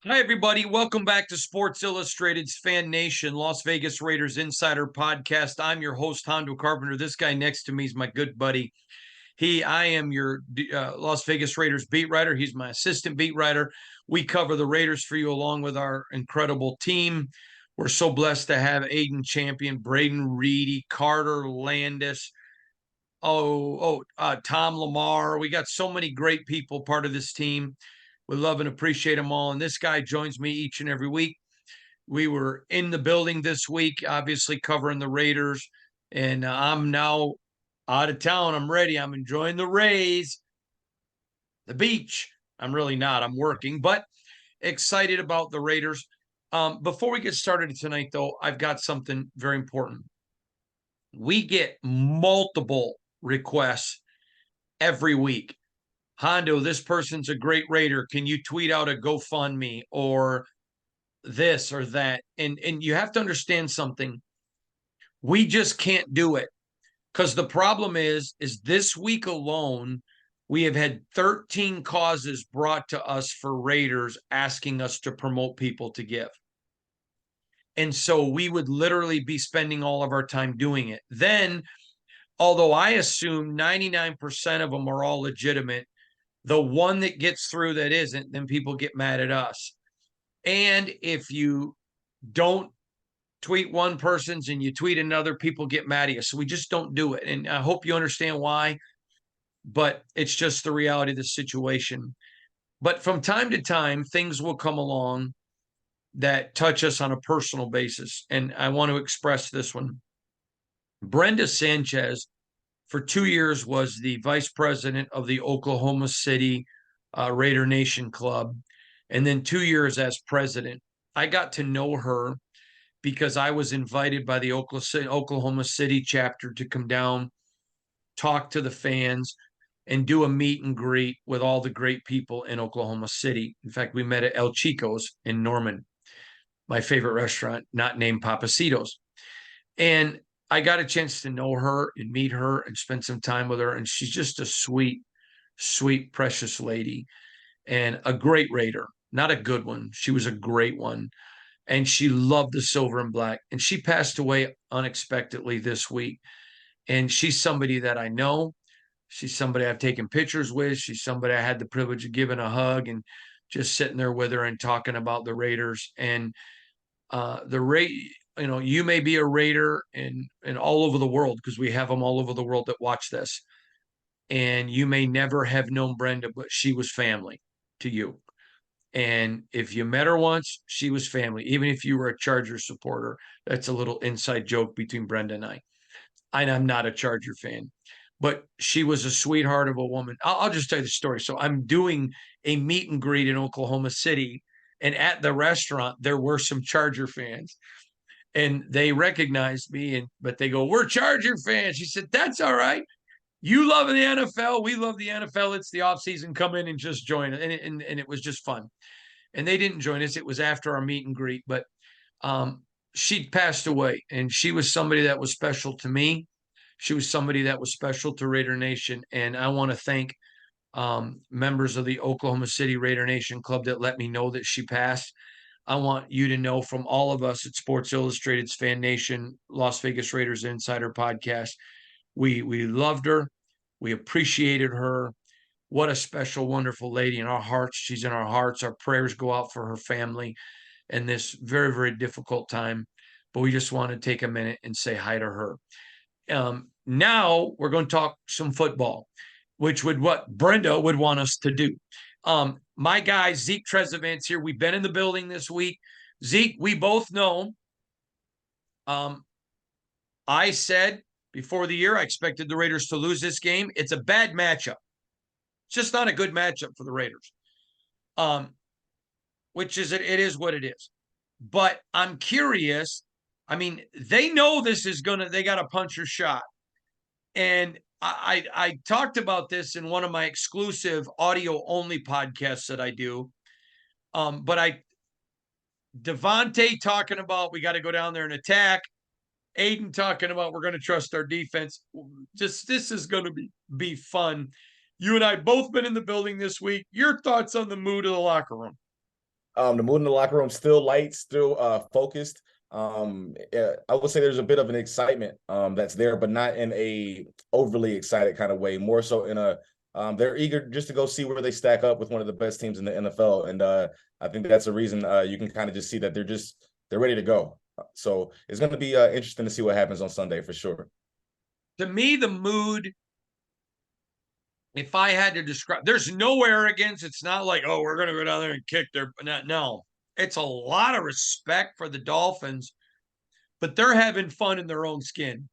Hi, everybody. Welcome back to Sports Illustrated's Fan Nation, Las Vegas Raiders Insider Podcast. I'm your host, Hondo Carpenter. This guy next to me is my good buddy. I am your Las Vegas Raiders beat writer. He's my assistant beat writer. We cover the Raiders for you along with our incredible team. We're so blessed to have Aiden Champion, Braden Reedy, Carter Landis, Tom Lamar. We got so many great people part of this team. We love and appreciate them all. And this guy joins me each and every week. We were in the building this week, obviously covering the Raiders. And I'm now out of town. I'm ready. I'm enjoying the Rays, the beach. I'm really not. I'm working, but excited about the Raiders. Before we get started tonight, though, I've got something very important. We get multiple requests every week. Hondo, this person's a great Raider. Can you tweet out a GoFundMe or this or that? And you have to understand something. We just can't do it because the problem is this week alone, we have had 13 causes brought to us for Raiders asking us to promote people to give. And so we would literally be spending all of our time doing it. Then, although I assume 99% of them are all legitimate, the one that gets through that isn't, then people get mad at us. And if you don't tweet one person's and you tweet another, people get mad at you. So we just don't do it. And I hope you understand why, but it's just the reality of the situation. But from time to time, things will come along that touch us on a personal basis. And I want to express this one. Brenda Sanchez, for 2 years, was the vice president of the Oklahoma City Raider Nation Club, and then 2 years as president. I got to know her because I was invited by the Oklahoma City chapter to come down, talk to the fans, and do a meet and greet with all the great people in Oklahoma City. In fact, we met at El Chico's in Norman, my favorite restaurant, not named Papacitos. And I got a chance to know her and meet her and spend some time with her. And she's just a sweet, sweet, precious lady and a great Raider. Not a good one. She was a great one. And she loved the silver and black. And she passed away unexpectedly this week. And she's somebody that I know. She's somebody I've taken pictures with. She's somebody I had the privilege of giving a hug and just sitting there with her and talking about the Raiders. And you may be a Raider and all over the world because we have them all over the world that watch this. And you may never have known Brenda, but she was family to you. And if you met her once, she was family. Even if you were a Charger supporter, that's a little inside joke between Brenda and I. I'm not a Charger fan, but she was a sweetheart of a woman. I'll just tell you the story. So I'm doing a meet and greet in Oklahoma City, and at the restaurant, there were some Charger fans. And they recognized me, but they go, "We're Charger fans." She said, "That's all right. You love the NFL. We love the NFL. It's the offseason. Come in and just join." And it was just fun. And they didn't join us. It was after our meet and greet. But she passed away, and she was somebody that was special to me. She was somebody that was special to Raider Nation. And I want to thank members of the Oklahoma City Raider Nation Club that let me know that she passed. I want you to know from all of us at Sports Illustrated's Fan Nation, Las Vegas Raiders Insider Podcast, we loved her. We appreciated her. What a special, wonderful lady in our hearts. She's in our hearts. Our prayers go out for her family in this very, very difficult time. But we just want to take a minute and say hi to her. Now we're going to talk some football, which would what Brenda would want us to do. My guy, Zeke Trezevant's here. We've been in the building this week. Zeke, we both know. I said before the year I expected the Raiders to lose this game. It's a bad matchup. It's just not a good matchup for the Raiders. Which is it is what it is. But I'm curious. I mean, they know this is they got a puncher shot. And I talked about this in one of my exclusive audio only podcasts that I do. But Devontae talking about we got to go down there and attack. Aiden talking about we're going to trust our defense. Just this is going to be fun. You and I both been in the building this week. Your thoughts on the mood of the locker room? The mood in the locker room still light, still focused. I would say there's a bit of an excitement that's there, but not in a overly excited kind of way. More so in a they're eager just to go see where they stack up with one of the best teams in the NFL, and I think that's a reason you can kind of just see that they're ready to go. So it's going to be interesting to see what happens on Sunday for sure. To me, the mood, if I had to describe, there's no arrogance. It's not like, oh, we're going to go down there and kick their. No, it's a lot of respect for the Dolphins, but they're having fun in their own skin.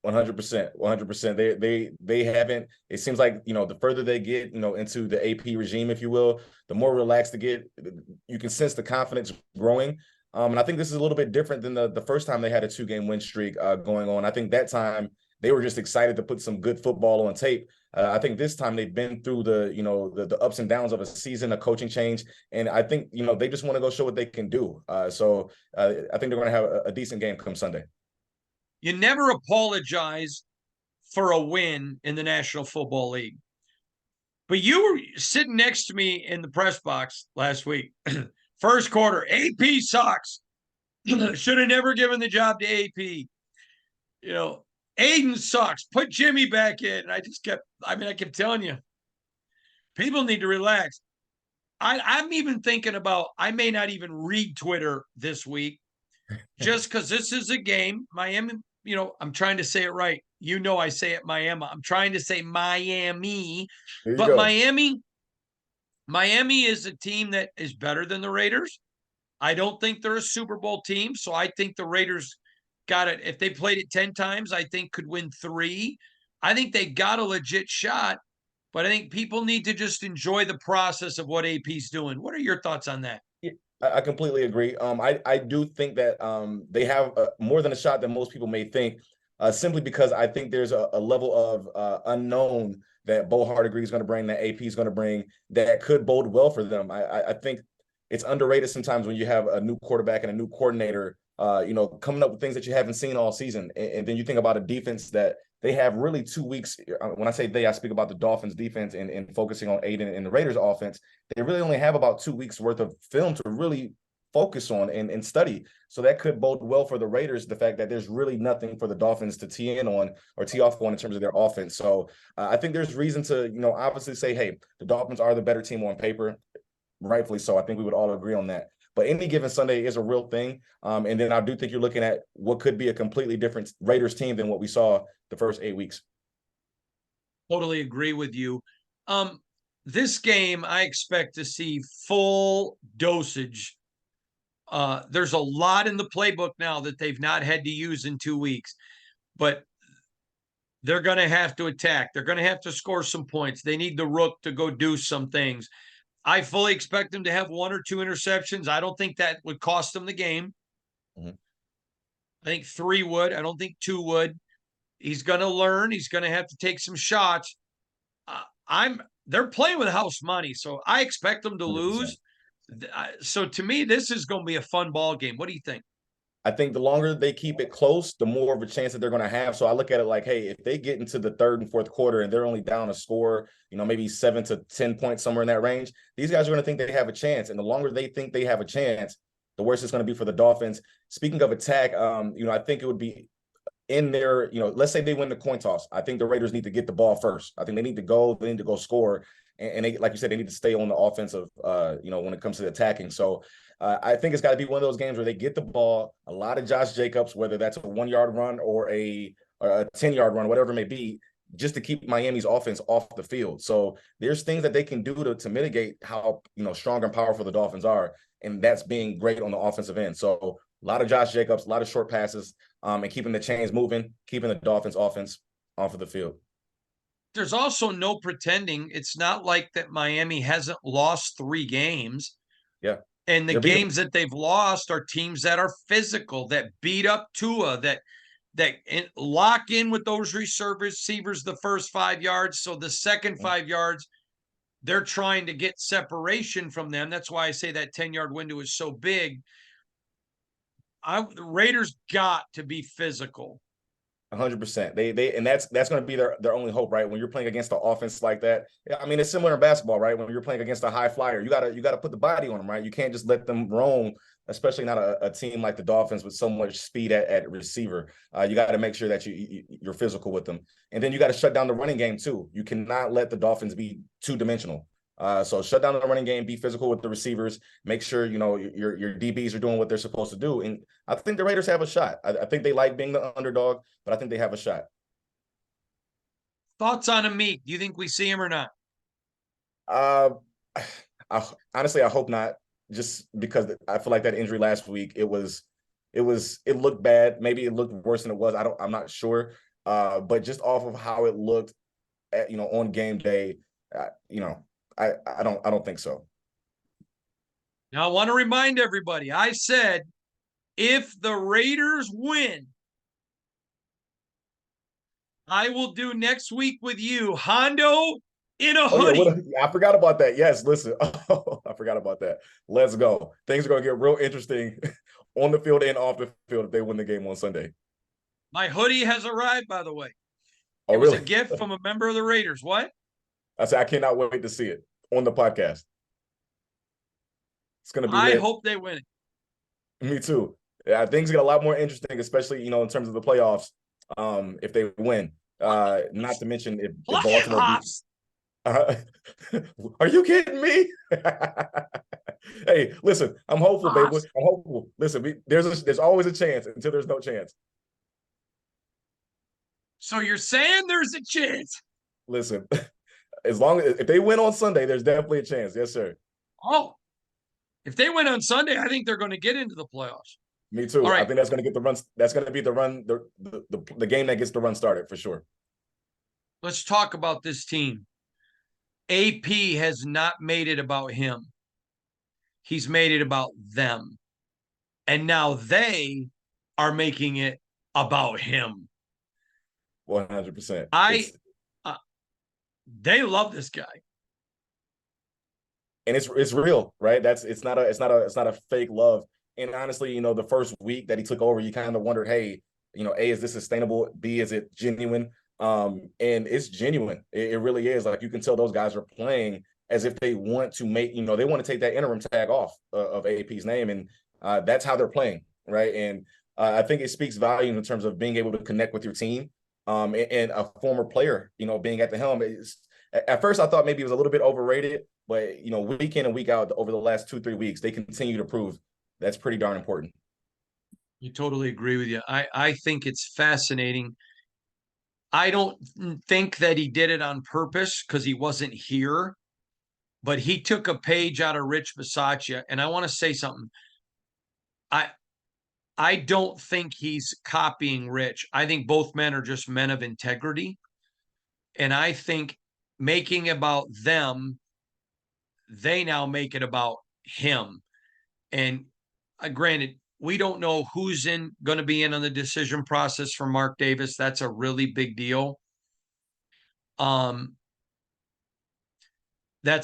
100%, 100%. They haven't. It seems like the further they get into the AP regime, if you will, the more relaxed they get. You can sense the confidence growing. And I think this is a little bit different than the first time they had a 2-game win streak going on. I think that time they were just excited to put some good football on tape. I think this time they've been through the ups and downs of a season, a coaching change, and I think they just want to go show what they can do. So I think they're going to have a decent game come Sunday. You never apologize for a win in the National Football League. But you were sitting next to me in the press box last week. First quarter, AP sucks. Should have never given the job to AP. Aiden sucks. Put Jimmy back in. And I kept telling you, people need to relax. I'm even thinking about, I may not even read Twitter this week just because this is a game. Miami, I'm trying to say it right. I say it Miami. I'm trying to say Miami, There you but go. Miami is a team that is better than the Raiders. I don't think they're a Super Bowl team, so I think the Raiders got it. If they played it 10 times, I think could win 3. I think they got a legit shot, but I think people need to just enjoy the process of what AP's doing. What are your thoughts on that? Yeah, I completely agree. I do think that they have more than a shot than most people may think, simply because I think there's a level of unknown that Bo Hardegree is going to bring, that AP is going to bring, that could bode well for them. I think it's underrated sometimes when you have a new quarterback and a new coordinator, coming up with things that you haven't seen all season, and then you think about a defense that they have really 2 weeks. When I say they, I speak about the Dolphins defense and focusing on Aiden and the Raiders offense. They really only have about 2 weeks worth of film to really focus on and study. So that could bode well for the Raiders, the fact that there's really nothing for the Dolphins to tee in on or tee off on in terms of their offense. So I think there's reason to, obviously say, hey, the Dolphins are the better team on paper, rightfully so. I think we would all agree on that. But any given Sunday is a real thing. And then I do think you're looking at what could be a completely different Raiders team than what we saw the first 8 weeks. Totally agree with you. This game, I expect to see full dosage. There's a lot in the playbook now that they've not had to use in 2 weeks, but they're going to have to attack. They're going to have to score some points. They need the Rook to go do some things. I fully expect them to have 1 or 2 interceptions. I don't think that would cost them the game. Mm-hmm. I think 3 would. I don't think 2 would. He's going to learn. He's going to have to take some shots. They're playing with house money, so I expect them to 100%. lose. So to me, this is going to be a fun ball game. What do you think? I think the longer they keep it close, the more of a chance that they're going to have. So I look at it like, hey, if they get into the third and fourth quarter and they're only down a score, maybe 7 to 10 points, somewhere in that range, these guys are going to think they have a chance. And the longer they think they have a chance, the worse it's going to be for the Dolphins. Speaking of attack, I think it would be in their, let's say they win the coin toss. I think the Raiders need to get the ball first. I think they need to go score. And they, like you said, they need to stay on the offensive, when it comes to the attacking. So I think it's got to be one of those games where they get the ball, a lot of Josh Jacobs, whether that's a 1-yard run or a 10-yard run, whatever it may be, just to keep Miami's offense off the field. So there's things that they can do to mitigate how, strong and powerful the Dolphins are. And that's being great on the offensive end. So a lot of Josh Jacobs, a lot of short passes, and keeping the chains moving, keeping the Dolphins offense off of the field. There's also no pretending. It's not like that Miami hasn't lost 3 games. Yeah. And the They're beatable. games that they've lost are teams that are physical, that beat up Tua, that lock in with those receivers the first 5 yards. So the second 5 yards, they're trying to get separation from them. That's why I say that 10-yard window is so big. The Raiders got to be physical. 100%. And that's going to be their only hope, right? When you're playing against an offense like that, I mean, it's similar in basketball, right? When you're playing against a high flyer, you gotta put the body on them, right? You can't just let them roam, especially not a team like the Dolphins with so much speed at receiver. You got to make sure that you're physical with them, and then you got to shut down the running game too. You cannot let the Dolphins be two-dimensional. So shut down the running game, be physical with the receivers, make sure your DBs are doing what they're supposed to do. And I think the Raiders have a shot. I think they like being the underdog, but I think they have a shot. Thoughts on Amik? Do you think we see him or not? Uh, Honestly, I hope not. Just because I feel like that injury last week, it looked bad. Maybe it looked worse than it was. I'm not sure. But just off of how it looked, on game day, I don't think so. Now, I want to remind everybody, I said if the Raiders win, I will do next week with you, Hondo in a Oh hoodie. yeah, I forgot about that. Yes, listen. Oh, I forgot about that. Let's go. Things are going to get real interesting on the field and off the field if they win the game on Sunday. My hoodie has arrived, by the way. Oh, It was a really? gift from a member of the Raiders. What? I said I cannot wait to see it on the podcast. It's going to be I lit. hope they win it. Me too. Yeah, things get a lot more interesting, especially in terms of the playoffs. If they win, not to mention if Baltimore beats. Playoffs. Are you kidding me? Hey, listen, I'm hopeful, baby. I'm hopeful. Listen, there's always a chance until there's no chance. So you're saying there's a chance? Listen, as long as if they win on Sunday, there's definitely a chance. Yes, sir. Oh, if they win on Sunday, I think they're going to get into the playoffs. Me All too. I right. think that's going to get the run. That's going to be the run, the game that gets the run started for sure. Let's talk about this team. AP has not made it about him. He's made it about them. And now they are making it about him. 100%. I they love this guy. And it's real, right? It's not a fake love. And honestly, the first week that he took over, you kind of wondered, hey, A, is this sustainable? B, is it genuine? And it's genuine. It really is. Like you can tell those guys are playing as if they want to they want to take that interim tag off of AP's name, and that's how they're playing, right? And I think it speaks volume in terms of being able to connect with your team, and a former player, being at the helm. At first, I thought maybe it was a little bit overrated, but week in and week out over the last 2-3 weeks, they continue to prove that's pretty darn important. I totally agree with you. I think it's fascinating. I don't think that he did it on purpose because he wasn't here, but he took a page out of Rich Bisaccia. And I want to say something. I don't think he's copying Rich. I think both men are just men of integrity. And I think making about them, they now make it about him. And granted, we don't know who's going to be in on the decision process for Mark Davis. That's a really big deal. That's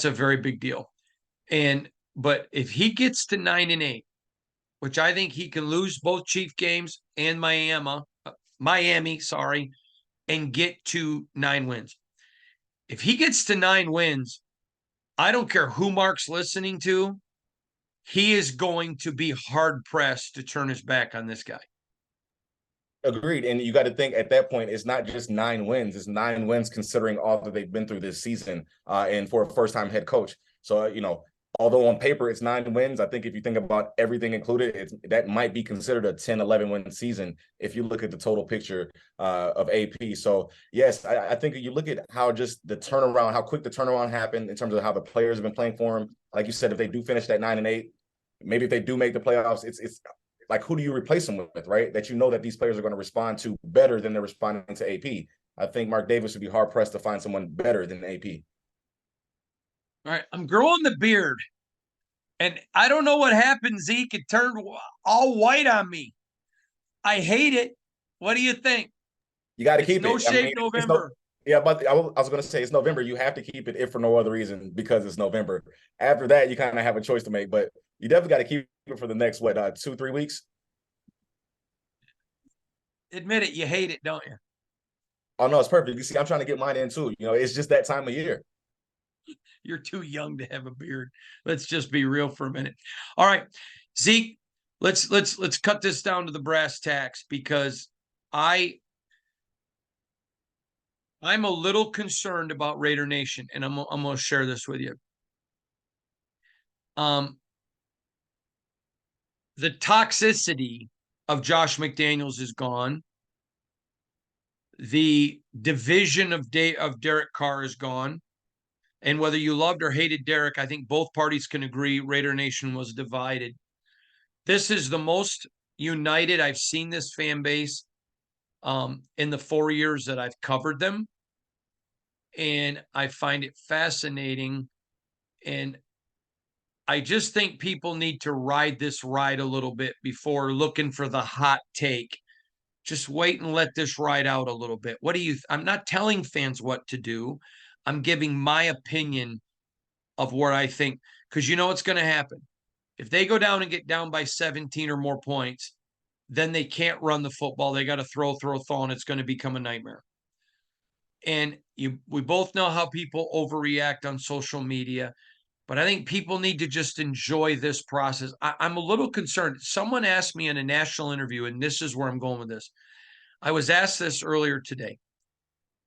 a very big deal. But if he gets to 9-8, which I think he can lose both Chief games and Miami, sorry, and get to 9 wins. If he gets to 9 wins, I don't care who Mark's listening to, he is going to be hard pressed to turn his back on this guy. Agreed. And you got to think at that point, it's not just 9 wins, it's 9 wins considering all that they've been through this season, and for a first-time head coach. So, although on paper it's 9 wins, I think if you think about everything included, that might be considered a 10-11 win season if you look at the total picture of AP. So, yes, I think you look at how just the turnaround, how quick the turnaround happened in terms of how the players have been playing for him. Like you said, if they do finish that 9-8, maybe if they do make the playoffs, it's like, who do you replace them with, right? That that these players are going to respond to better than they're responding to AP. I think Mark Davis would be hard pressed to find someone better than AP. All right, I'm growing the beard, and I don't know what happened, Zeke. It turned all white on me. I hate it. What do you think? You got to It's keep no it. I shave mean, November. yeah, but I was going to say it's November. You have to keep it if for no other reason because it's November. After that, you kind of have a choice to make, but you definitely got to keep it for the next 2-3 weeks. Admit it, you hate it, don't you? Oh no, it's perfect. You see, I'm trying to get mine in too. It's just that time of year. You're too young to have a beard. Let's just be real for a minute. All right, Zeke, let's cut this down to the brass tacks because I I'm a little concerned about Raider Nation, and I'm going to share this with you. The toxicity of Josh McDaniels is gone. The division of Derek Carr is gone. And whether you loved or hated Derek, I think both parties can agree Raider Nation was divided. This is the most united I've seen this fan base in the 4 years that I've covered them. And I find it fascinating. And I just think people need to ride this ride a little bit before looking for the hot take. Just wait and let this ride out a little bit. What do you? I'm not telling fans what to do. I'm giving my opinion of where I think, because you know what's going to happen. If they go down and get down by 17 or more points, then they can't run the football. They got to throw, and it's going to become a nightmare. And we both know how people overreact on social media, but I think people need to just enjoy this process. I'm a little concerned. Someone asked me in a national interview, and this is where I'm going with this. I was asked this earlier today.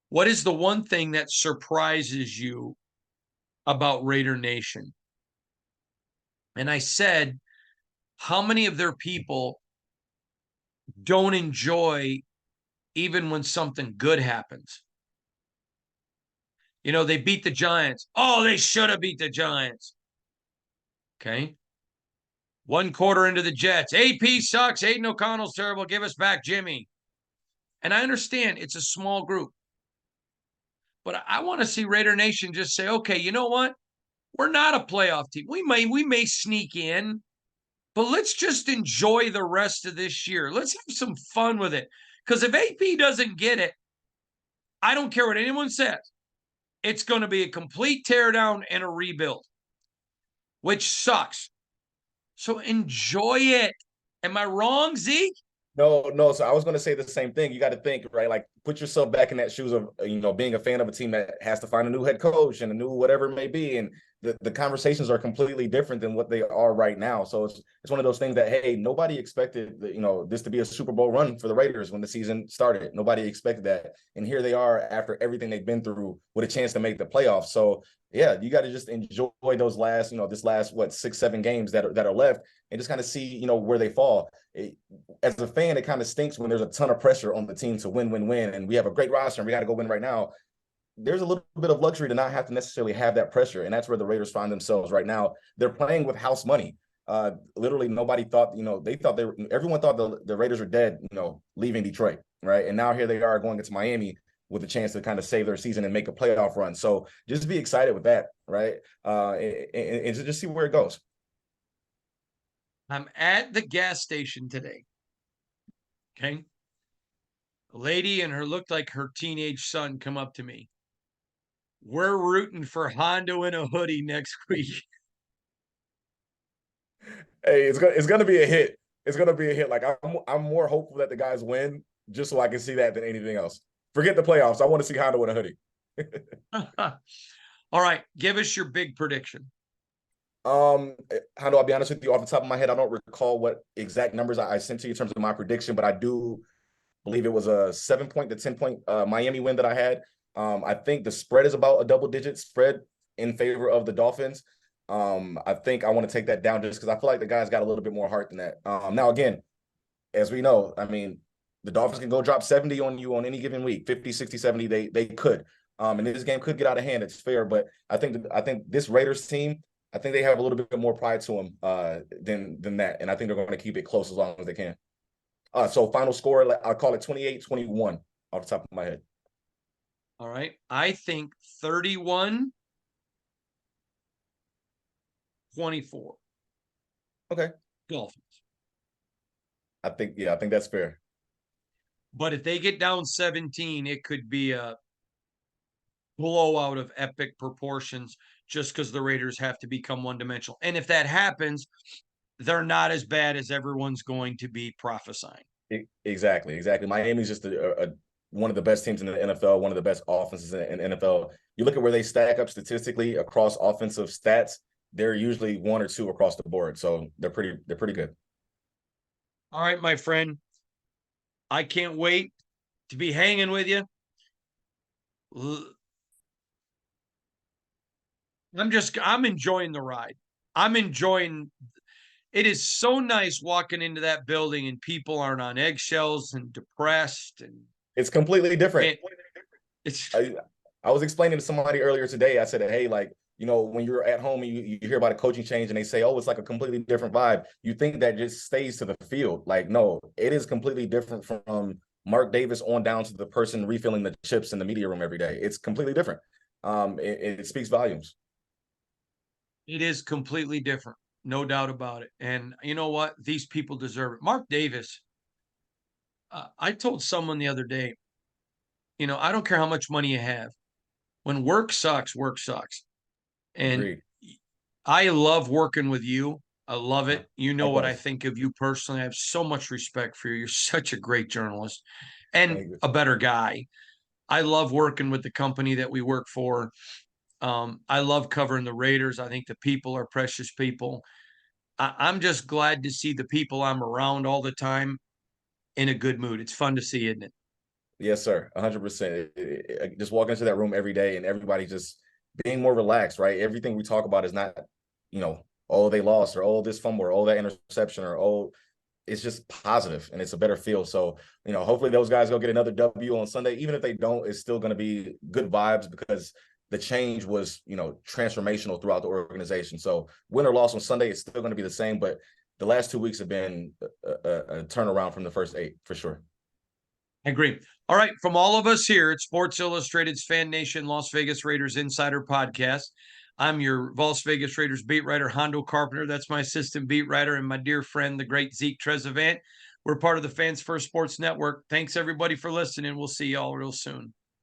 What is the one thing that surprises you about Raider Nation? And I said, how many of their people don't enjoy even when something good happens? They beat the Giants. Oh, they should have beat the Giants. Okay. 1 quarter into the Jets. AP sucks. Aiden O'Connell's terrible. Give us back Jimmy. And I understand it's a small group. But I want to see Raider Nation just say, okay, you know what? We're not a playoff team. We may sneak in, but let's just enjoy the rest of this year. Let's have some fun with it. Because if AP doesn't get it, I don't care what anyone says. It's going to be a complete teardown and a rebuild, which sucks. So enjoy it. Am I wrong, Zeke? No, no. So I was going to say the same thing. You got to think, right? Like put yourself back in that shoes of, being a fan of a team that has to find a new head coach and a new whatever it may be. And the conversations are completely different than what they are right now. So it's one of those things that, hey, nobody expected, this to be a Super Bowl run for the Raiders when the season started. Nobody expected that. And here they are after everything they've been through with a chance to make the playoffs. So yeah, you got to just enjoy those last, this last, 6-7 games that are left and just kind of see, where they fall. As a fan, it kind of stinks when there's a ton of pressure on the team to win, and we have a great roster and we got to go win right now. There's a little bit of luxury to not have to necessarily have that pressure, and that's where the Raiders find themselves right now. They're playing with house money. Literally, nobody thought, everyone thought the Raiders are dead, leaving Detroit, right? And now here they are going into Miami with a chance to kind of save their season and make a playoff run. So just be excited with that, right? And just see where it goes. I'm at the gas station today. Okay. A lady and her looked like her teenage son come up to me. We're rooting for Hondo in a hoodie next week. Hey, it's gonna be a hit. It's gonna be a hit. Like I'm more hopeful that the guys win just so I can see that than anything else. Forget the playoffs. I want to see Hondo in a hoodie. All right, give us your big prediction. Hondo, I'll be honest with you, off the top of my head, I don't recall what exact numbers I sent to you in terms of my prediction, but I do believe it was a 7-point to 10-point Miami win that I had. I think the spread is about a double-digit spread in favor of the Dolphins. I think I want to take that down just because I feel like the guys got a little bit more heart than that. Now, again, as we know, I mean, the Dolphins can go drop 70 on you on any given week, 50, 60, 70, they could. And this game could get out of hand. It's fair, but I think this Raiders team, I think they have a little bit more pride to them than that. And I think they're going to keep it close as long as they can. So final score, I'll call it 28-21 off the top of my head. All right. I think 31-24. Okay. Dolphins. I think that's fair. But if they get down 17, it could be a blowout of epic proportions just because the Raiders have to become one-dimensional. And if that happens, they're not as bad as everyone's going to be prophesying. Exactly, exactly. Miami's just one of the best teams in the NFL, one of the best offenses in the NFL. You look at where they stack up statistically across offensive stats, they're usually one or two across the board. So they're pretty good. All right, my friend. I can't wait to be hanging with you. I'm enjoying the ride. I'm enjoying it is so nice walking into that building and people aren't on eggshells and depressed and It's completely different. man, it's I, I was explaining to somebody earlier today. I said, hey, like, when you're at home and you hear about a coaching change and they say, oh, it's like a completely different vibe. You think that just stays to the field. Like, no, it is completely different from Mark Davis on down to the person refilling the chips in the media room every day. It's completely different. It speaks volumes. it is completely different. No doubt about it. And you know what? These people deserve it. Mark Davis, I told someone the other day, I don't care how much money you have. When work sucks, work sucks. And Agreed. I love working with you. I love it. You know what I Likewise. think of you personally. I have so much respect for you. You're such a great journalist and Thank you. a better guy. I love working with the company that we work for. I love covering the Raiders. I think the people are precious people. I'm just glad to see the people I'm around all the time in a good mood. It's fun to see, isn't it? Yes, sir. 100%. Just walking into that room every day and everybody just being more relaxed, right? Everything we talk about is not, oh, they lost or oh, this fumble or oh, that interception or oh, it's just positive and it's a better feel. So, hopefully those guys go get another W on Sunday. Even if they don't, it's still going to be good vibes because the change was, transformational throughout the organization. So win or loss on Sunday, it's still going to be the same. But the last 2 weeks have been a turnaround from the first 8 for sure. I agree. All right. From all of us here at Sports Illustrated's Fan Nation Las Vegas Raiders Insider Podcast, I'm your Las Vegas Raiders beat writer, Hondo Carpenter. That's my assistant beat writer, and my dear friend, the great Zeke Trezevant. We're part of the Fans First Sports Network. Thanks, everybody, for listening. We'll see y'all real soon.